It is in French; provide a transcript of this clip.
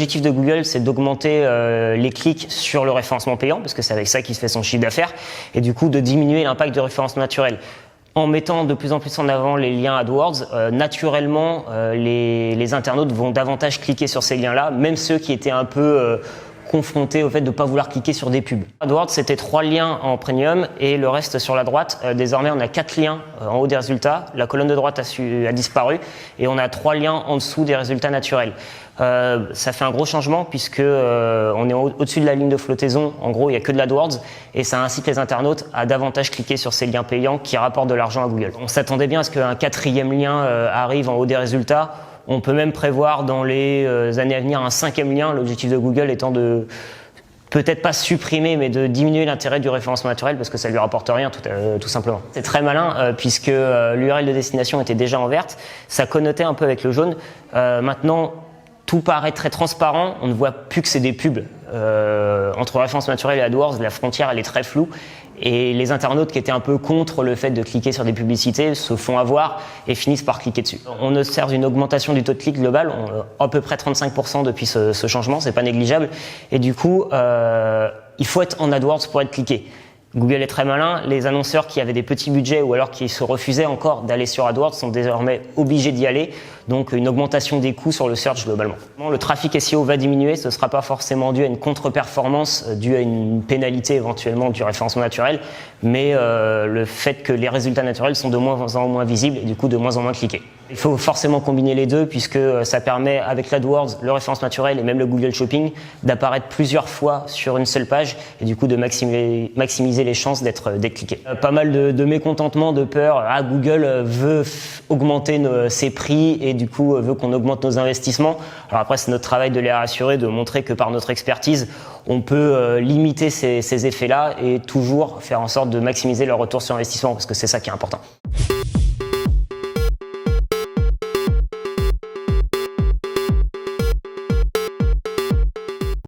L'objectif de Google, c'est d'augmenter les clics sur le référencement payant, parce que c'est avec ça qu'il se fait son chiffre d'affaires, et du coup de diminuer l'impact du référencement naturel. En mettant de plus en plus en avant les liens AdWords, naturellement, les internautes vont davantage cliquer sur ces liens-là, même ceux qui étaient un peu confrontés au fait de ne pas vouloir cliquer sur des pubs. AdWords, c'était 3 liens en premium et le reste sur la droite. Désormais, on a 4 liens en haut des résultats. La colonne de droite a disparu et on a 3 liens en dessous des résultats naturels. Ça fait un gros changement puisque on est au-dessus de la ligne de flottaison. En gros, il n'y a que de l'AdWords et ça incite les internautes à davantage cliquer sur ces liens payants qui rapportent de l'argent à Google. On s'attendait bien à ce qu'un 4e lien arrive en haut des résultats. On peut même prévoir dans les années à venir un 5e lien, l'objectif de Google étant de peut-être pas supprimer, mais de diminuer l'intérêt du référencement naturel parce que ça lui rapporte rien tout simplement. C'est très malin puisque l'URL de destination était déjà en verte, ça connotait un peu avec le jaune. Maintenant, tout paraît très transparent, on ne voit plus que c'est des pubs. Entre référencement naturel et AdWords, la frontière elle est très floue. Et les internautes qui étaient un peu contre le fait de cliquer sur des publicités se font avoir et finissent par cliquer dessus. On observe une augmentation du taux de clic global, à peu près 35% depuis ce changement, c'est pas négligeable. Et du coup, il faut être en AdWords pour être cliqué. Google est très malin, les annonceurs qui avaient des petits budgets ou alors qui se refusaient encore d'aller sur AdWords sont désormais obligés d'y aller, donc une augmentation des coûts sur le search globalement. Le trafic SEO va diminuer, ce ne sera pas forcément dû à une contre-performance, dû à une pénalité éventuellement du référencement naturel, mais le fait que les résultats naturels sont de moins en moins visibles et du coup de moins en moins cliqués. Il faut forcément combiner les deux puisque ça permet avec l'AdWords, le référencement naturel et même le Google Shopping d'apparaître plusieurs fois sur une seule page et du coup de maximiser les chances d'être cliqué. Pas mal de mécontentement, de peur. Google veut augmenter ses prix et du coup veut qu'on augmente nos investissements. Alors après c'est notre travail de les rassurer, de montrer que par notre expertise on peut limiter ces effets-là et toujours faire en sorte de maximiser leur retour sur investissement parce que c'est ça qui est important.